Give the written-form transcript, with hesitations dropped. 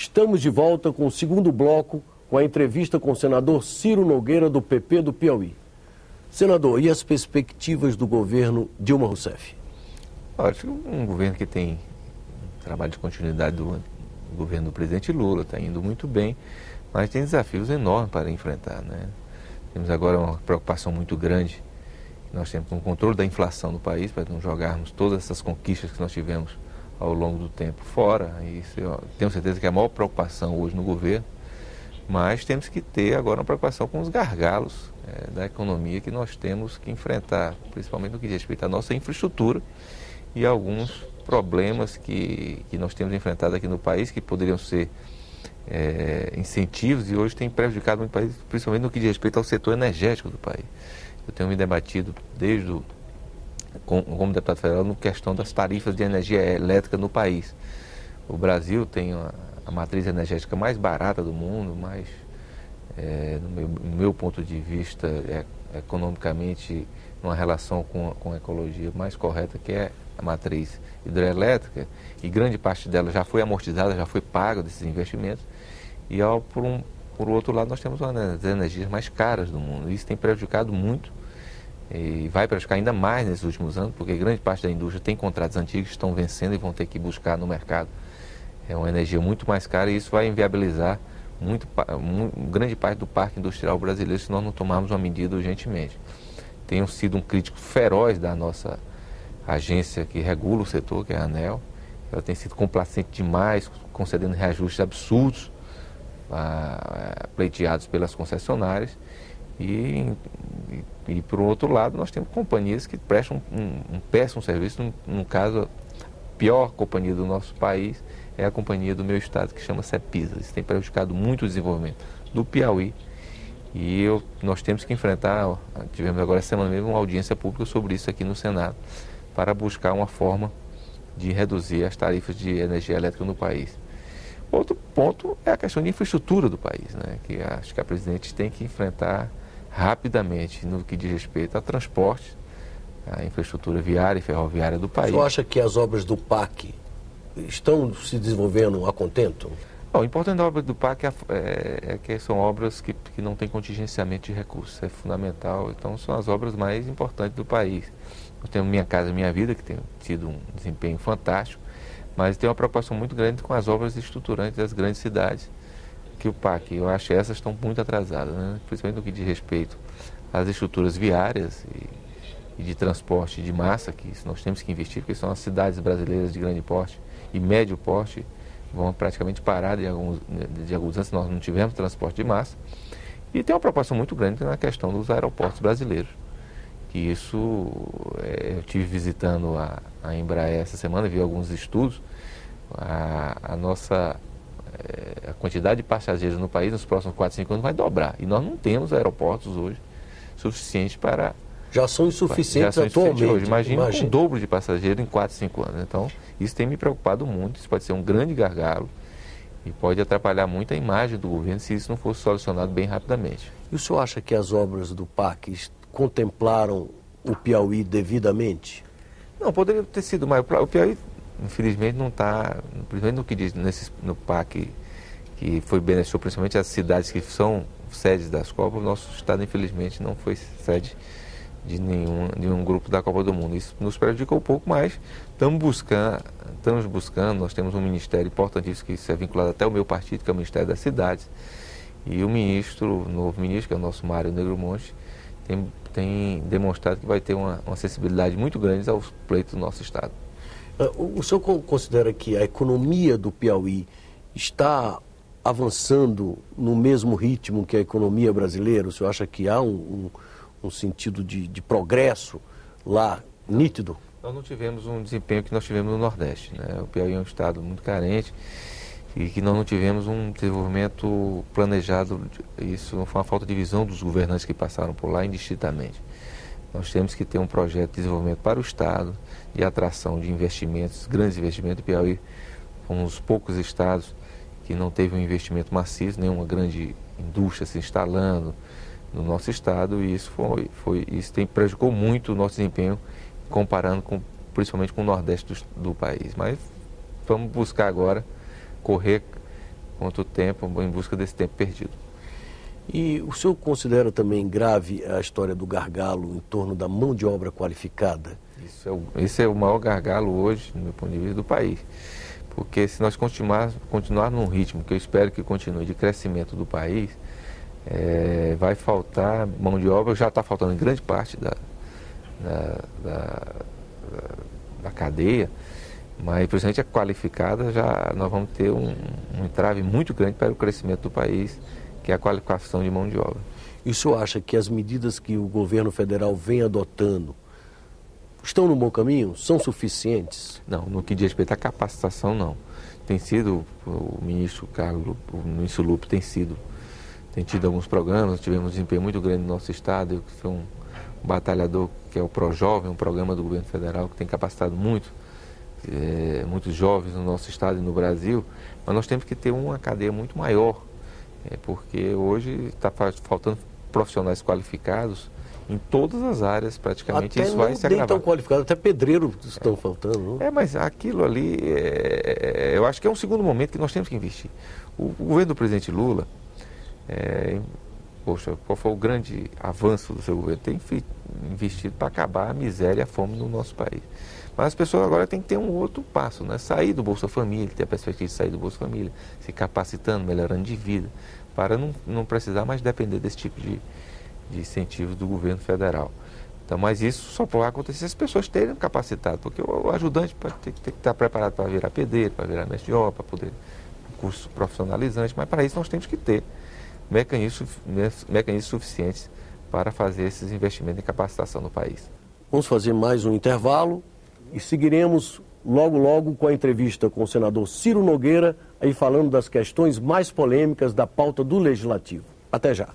Estamos de volta com o segundo bloco, com a entrevista com o senador Ciro Nogueira, do PP do Piauí. Senador, e as perspectivas do governo Dilma Rousseff? Olha, um governo que tem um trabalho de continuidade do governo do presidente Lula, está indo muito bem, mas tem desafios enormes para enfrentar, né? Temos agora uma preocupação muito grande. Nós temos um controle da inflação no país, para não jogarmos todas essas conquistas que nós tivemos ao longo do tempo fora. Isso eu tenho certeza que é a maior preocupação hoje no governo, mas temos que ter agora uma preocupação com os gargalos da economia que nós temos que enfrentar, principalmente no que diz respeito à nossa infraestrutura e alguns problemas que nós temos enfrentado aqui no país, que poderiam ser incentivos e hoje tem prejudicado muito o país, principalmente no que diz respeito ao setor energético do país. Eu tenho me debatido como deputado federal na questão das tarifas de energia elétrica no país. O Brasil tem a matriz energética mais barata do mundo, mas no meu ponto de vista, economicamente, numa relação com a ecologia mais correta, que é a matriz hidrelétrica, e grande parte dela já foi amortizada, já foi paga desses investimentos, e por outro lado nós temos uma das energias mais caras do mundo. Isso tem prejudicado muito e vai prejudicar ainda mais nesses últimos anos, porque grande parte da indústria tem contratos antigos que estão vencendo e vão ter que buscar no mercado uma energia muito mais cara, e isso vai inviabilizar grande parte do parque industrial brasileiro se nós não tomarmos uma medida urgentemente. Tenho sido um crítico feroz da nossa agência que regula o setor, que é a ANEEL. Ela tem sido complacente demais, concedendo reajustes absurdos pleiteados pelas concessionárias. E por outro lado, nós temos companhias que prestam um péssimo serviço. No caso, a pior companhia do nosso país é a companhia do meu estado, que chama Cepisa. Isso tem prejudicado muito o desenvolvimento do Piauí. E nós temos que enfrentar, tivemos agora essa semana mesmo uma audiência pública sobre isso aqui no Senado, para buscar uma forma de reduzir as tarifas de energia elétrica no país. Outro ponto é a questão de infraestrutura do país, né, que acho que a presidente tem que enfrentar rapidamente no que diz respeito a transporte, a infraestrutura viária e ferroviária do país. Você acha que as obras do PAC estão se desenvolvendo a contento? O importante da obra do PAC é que são obras que não têm contingenciamento de recursos, é fundamental. Então são as obras mais importantes do país. Nós temos Minha Casa Minha Vida, que tem tido um desempenho fantástico, mas tem uma preocupação muito grande com as obras estruturantes das grandes cidades, que o PAC, eu acho que essas estão muito atrasadas, né? Principalmente no que diz respeito às estruturas viárias e de transporte de massa, que isso nós temos que investir, porque são as cidades brasileiras de grande porte e médio porte, vão praticamente parar de alguns anos se nós não tivermos transporte de massa. E tem uma preocupação muito grande na questão dos aeroportos brasileiros. Que isso, eu estive visitando a Embraer essa semana, vi alguns estudos, a quantidade de passageiros no país nos próximos 4, 5 anos vai dobrar. E nós não temos aeroportos hoje suficientes para... Já são insuficientes atualmente. Hoje. Imagina um dobro de passageiros em 4, 5 anos. Então, isso tem me preocupado muito. Isso pode ser um grande gargalo e pode atrapalhar muito a imagem do governo se isso não for solucionado bem rapidamente. E o senhor acha que as obras do PAC contemplaram o Piauí devidamente? Não, poderia ter sido, mas o Piauí, infelizmente, não está, principalmente no que diz no PAC, que foi beneficiou principalmente as cidades que são sedes das Copas. O nosso estado, infelizmente, não foi sede de nenhum grupo da Copa do Mundo. Isso nos prejudicou um pouco, mas estamos buscando, nós temos um ministério importantíssimo que isso é vinculado até ao meu partido, que é o Ministério das Cidades, e o novo ministro, que é o nosso Mário Negromonte, tem demonstrado que vai ter uma sensibilidade muito grande aos pleitos do nosso estado. O senhor considera que a economia do Piauí está avançando no mesmo ritmo que a economia brasileira? O senhor acha que há um sentido de progresso lá nítido? Nós não tivemos um desempenho que nós tivemos no Nordeste, né? O Piauí é um estado muito carente e que nós não tivemos um desenvolvimento planejado. Isso foi uma falta de visão dos governantes que passaram por lá indistintamente. Nós temos que ter um projeto de desenvolvimento para o estado, de atração de investimentos, grandes investimentos. O Piauí foi um dos poucos estados que não teve um investimento maciço, nenhuma grande indústria se instalando no nosso estado, e isso prejudicou muito o nosso desempenho, comparando principalmente com o Nordeste do país. Mas vamos buscar agora correr quanto tempo, em busca desse tempo perdido. E o senhor considera também grave a história do gargalo em torno da mão de obra qualificada? Esse é o maior gargalo hoje, no meu ponto de vista, do país. Porque se nós continuar num ritmo, que eu espero que continue, de crescimento do país, vai faltar mão de obra, já está faltando em grande parte da cadeia, mas principalmente a qualificada, nós vamos ter um entrave muito grande para o crescimento do país, que é a qualificação de mão de obra. E o senhor acha que as medidas que o governo federal vem adotando estão no bom caminho? São suficientes? Não, no que diz respeito à capacitação, não. Tem sido, o ministro Lupe tem tido alguns programas, tivemos um desempenho muito grande no nosso estado, eu fui um batalhador que é o ProJovem, um programa do governo federal que tem capacitado muitos jovens no nosso estado e no Brasil, mas nós temos que ter uma cadeia muito maior, porque hoje está faltando profissionais qualificados em todas as áreas, praticamente. Até isso vai se agravar. Tão qualificado, até pedreiro estão faltando. Não? Mas aquilo ali, eu acho que é um segundo momento que nós temos que investir. O governo do presidente Lula, qual foi o grande avanço do seu governo? Tem investido para acabar a miséria e a fome no nosso país. Mas as pessoas agora têm que ter um outro passo, né? Sair do Bolsa Família, ter a perspectiva de sair do Bolsa Família, se capacitando, melhorando de vida, para não precisar mais depender desse tipo de incentivos do governo federal. Então, mas isso só pode acontecer se as pessoas terem capacitado, porque o ajudante tem que estar preparado para virar pedreiro, para virar mestre de obra, para poder curso profissionalizante, mas para isso nós temos que ter mecanismos suficientes para fazer esses investimentos em capacitação no país. Vamos fazer mais um intervalo e seguiremos logo com a entrevista com o senador Ciro Nogueira, aí falando das questões mais polêmicas da pauta do Legislativo. Até já.